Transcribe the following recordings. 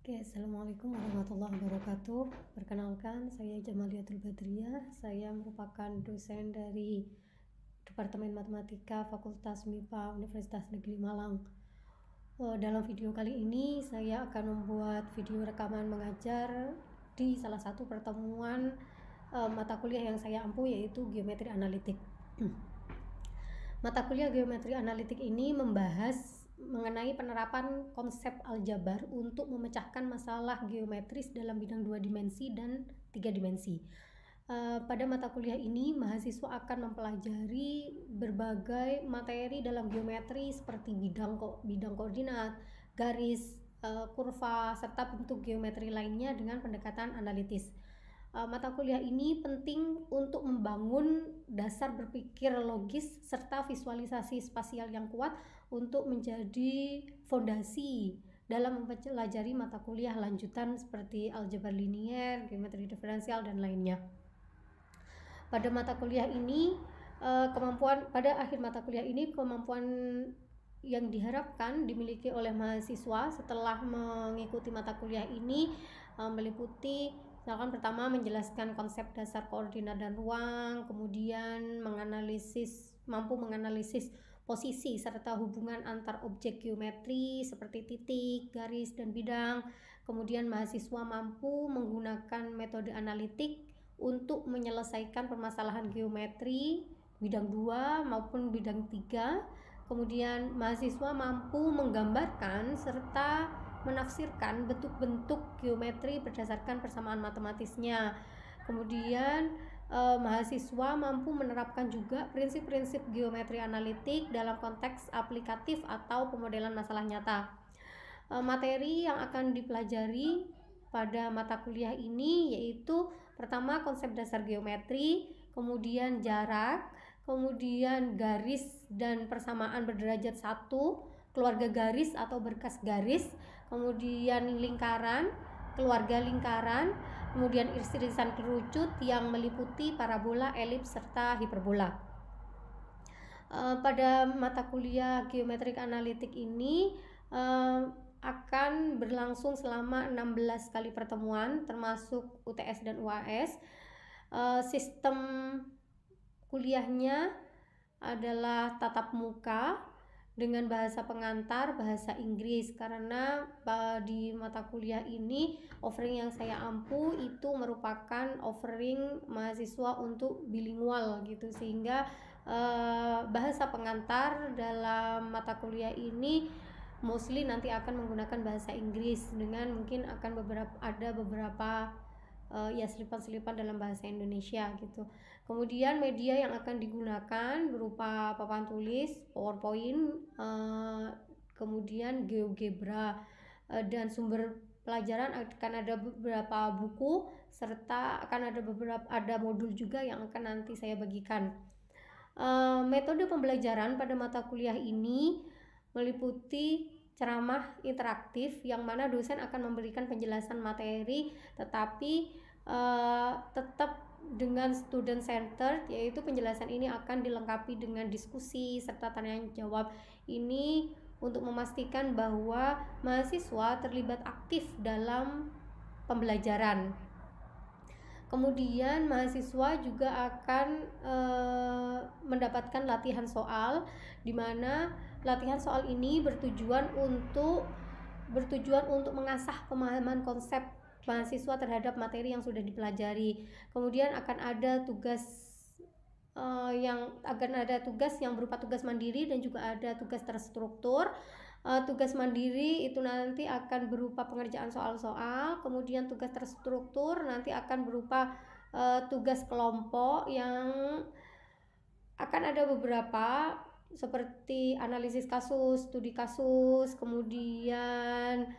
Oke, Assalamualaikum warahmatullahi wabarakatuh. Perkenalkan, saya Jamaliatul Badriyah. Saya merupakan dosen dari Departemen Matematika Fakultas MIPA Universitas Negeri Malang. Dalam video kali ini, saya akan membuat video rekaman mengajar di salah satu pertemuan mata kuliah yang saya ampu, yaitu Geometri Analitik. Mata kuliah Geometri Analitik ini membahas mengenai penerapan konsep aljabar untuk memecahkan masalah geometris dalam bidang 2 dimensi dan 3 dimensi. Pada mata kuliah ini, mahasiswa akan mempelajari berbagai materi dalam geometri seperti bidang koordinat, garis, kurva, serta bentuk geometri lainnya dengan pendekatan analitis. Mata kuliah ini penting untuk membangun dasar berpikir logis serta visualisasi spasial yang kuat untuk menjadi fondasi dalam mempelajari mata kuliah lanjutan seperti aljabar linier, geometri diferensial, dan lainnya. Pada mata kuliah ini, pada akhir mata kuliah ini, kemampuan yang diharapkan dimiliki oleh mahasiswa setelah mengikuti mata kuliah ini meliputi misalkan pertama menjelaskan konsep dasar koordinat dan ruang, kemudian mampu menganalisis posisi serta hubungan antar objek geometri seperti titik, garis, dan bidang. Kemudian mahasiswa mampu menggunakan metode analitik untuk menyelesaikan permasalahan geometri bidang 2 maupun bidang 3. Kemudian mahasiswa mampu menggambarkan serta menafsirkan bentuk-bentuk geometri berdasarkan persamaan matematisnya. Kemudian mahasiswa mampu menerapkan juga prinsip-prinsip geometri analitik dalam konteks aplikatif atau pemodelan masalah nyata. Materi yang akan dipelajari pada mata kuliah ini yaitu pertama konsep dasar geometri, kemudian jarak, kemudian garis dan persamaan berderajat 1, keluarga garis atau berkas garis, kemudian lingkaran, keluarga lingkaran, kemudian irisan kerucut yang meliputi parabola, elips, serta hiperbola. Pada mata kuliah geometrik analitik ini akan berlangsung selama 16 kali pertemuan termasuk UTS dan UAS. Sistem kuliahnya adalah tatap muka dengan bahasa pengantar bahasa Inggris, karena di mata kuliah ini offering yang saya ampu itu merupakan offering mahasiswa untuk bilingual gitu, sehingga bahasa pengantar dalam mata kuliah ini mostly nanti akan menggunakan bahasa Inggris dengan mungkin akan ada beberapa ya selipan-selipan dalam bahasa Indonesia gitu. Kemudian media yang akan digunakan berupa papan tulis, PowerPoint, kemudian GeoGebra, dan sumber pelajaran akan ada beberapa buku serta akan ada modul juga yang akan nanti saya bagikan. Metode pembelajaran pada mata kuliah ini meliputi ceramah interaktif yang mana dosen akan memberikan penjelasan materi tetapi tetap dengan student centered, yaitu penjelasan ini akan dilengkapi dengan diskusi serta tanya jawab ini untuk memastikan bahwa mahasiswa terlibat aktif dalam pembelajaran. Kemudian mahasiswa juga akan mendapatkan latihan soal, di mana latihan soal ini bertujuan untuk mengasah pemahaman konsep mahasiswa terhadap materi yang sudah dipelajari. Kemudian akan ada tugas yang berupa tugas mandiri dan juga ada tugas terstruktur. Tugas mandiri itu nanti akan berupa pengerjaan soal-soal, kemudian tugas terstruktur nanti akan berupa tugas kelompok yang akan ada beberapa seperti analisis kasus, studi kasus, kemudian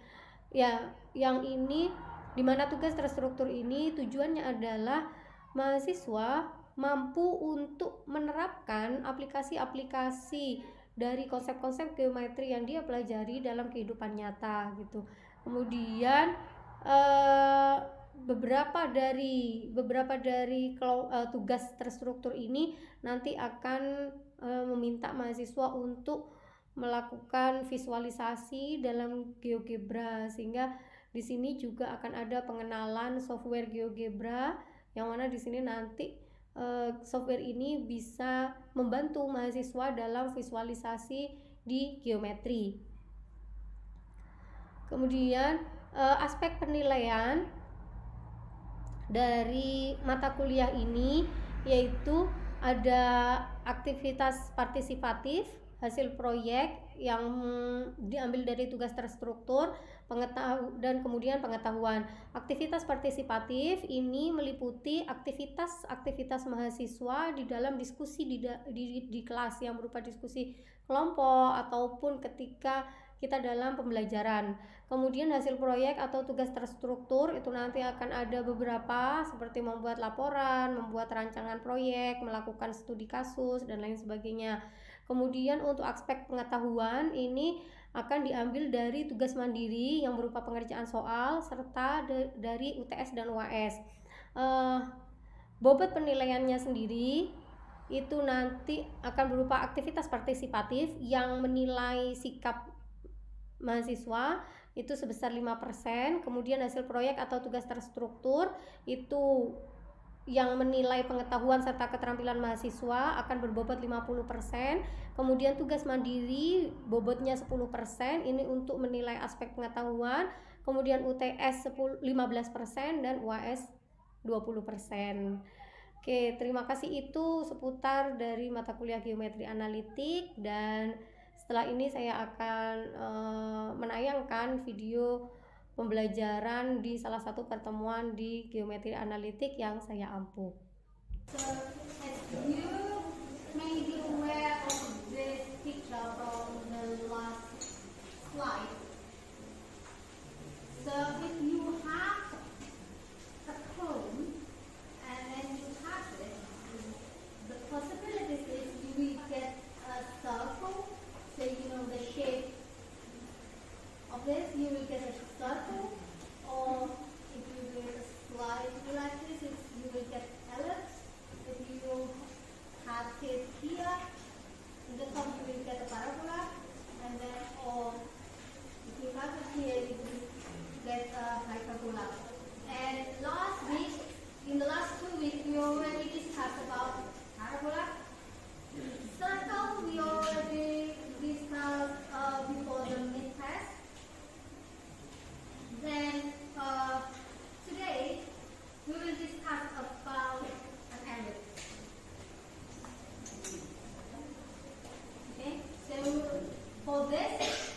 ya yang ini dimana tugas terstruktur ini tujuannya adalah mahasiswa mampu untuk menerapkan aplikasi-aplikasi dari konsep-konsep geometri yang dia pelajari dalam kehidupan nyata gitu. Kemudian beberapa dari tugas terstruktur ini nanti akan meminta mahasiswa untuk melakukan visualisasi dalam GeoGebra, sehingga Di sini juga akan ada pengenalan software GeoGebra, yang mana di sini nanti software ini bisa membantu mahasiswa dalam visualisasi di geometri. Kemudian aspek penilaian dari mata kuliah ini yaitu ada aktivitas partisipatif, hasil proyek yang diambil dari tugas terstruktur, dan kemudian pengetahuan. Aktivitas partisipatif ini meliputi aktivitas mahasiswa di dalam diskusi di kelas yang berupa diskusi kelompok ataupun ketika kita dalam pembelajaran. Kemudian hasil proyek atau tugas terstruktur itu nanti akan ada beberapa seperti membuat laporan, membuat rancangan proyek, melakukan studi kasus dan lain sebagainya. Kemudian untuk aspek pengetahuan ini akan diambil dari tugas mandiri yang berupa pengerjaan soal serta dari UTS dan UAS. Bobot penilaiannya sendiri itu nanti akan berupa aktivitas partisipatif yang menilai sikap mahasiswa itu sebesar 5%, kemudian hasil proyek atau tugas terstruktur itu yang menilai pengetahuan serta keterampilan mahasiswa akan berbobot 50%, kemudian tugas mandiri bobotnya 10%, ini untuk menilai aspek pengetahuan, kemudian UTS 15% dan UAS 20%. Oke, terima kasih, itu seputar dari mata kuliah geometri analitik, dan setelah ini saya akan menayangkan video pembelajaran di salah satu pertemuan di geometri analitik yang saya ampuh. So, as you may be aware of this picture from the last slide. So, if you have a cone and then you have it, the possibilities is you will get a circle. So, you know the shape of this, you will get a circle, or if you will slide like this, you will get ellipse. If you have it here, in the top you will get a parabola, and then or if you have it here, you will get a hyperbola. And last week, in the last 2 weeks, we already discussed about parabola. Circle we already discussed before the mid-test. Then today we will discuss about an ellipse. Okay, so for this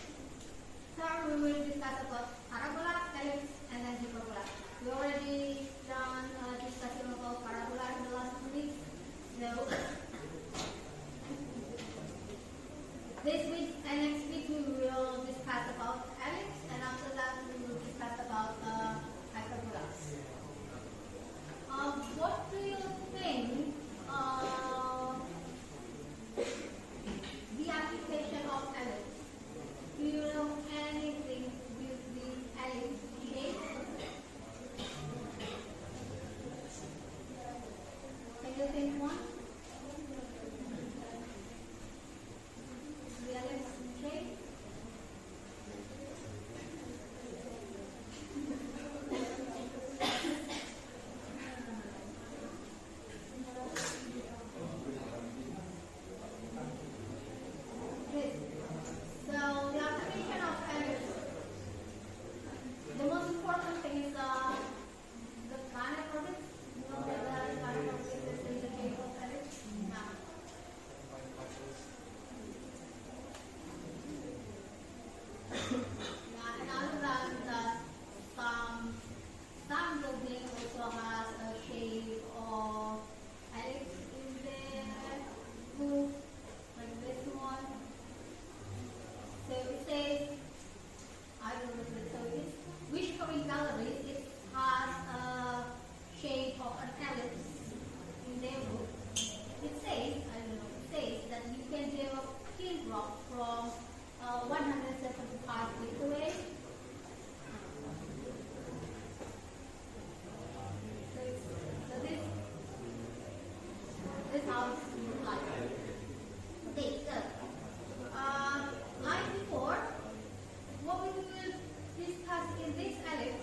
term we will discuss about parabola, ellipse, and then hyperbola. We already done discussion about parabola in the last week. So this week and next week we will discuss about ellipse, and after that we will discuss about hyperbolas. What do you think the application of ellipse? Do you know anything with the ellipse shape? Can you think one? The ellipse shape? Like before, what we will discuss in this ellipse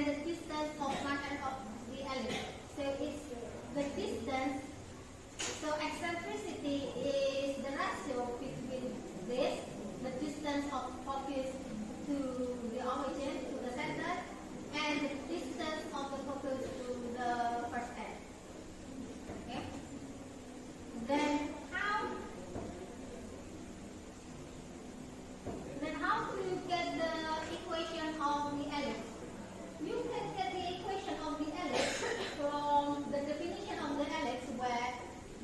and the distance of one end of the ellipse. So it's the distance. So eccentricity is the ratio between this, the distance of focus to the origin, to the center, and the distance of the focus to the first end. Okay. Then how do you get the equation of the ellipse? You can get the equation of the ellipse from the definition of the ellipse, where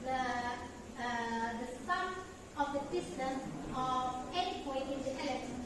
the sum of the distance of any point in the ellipse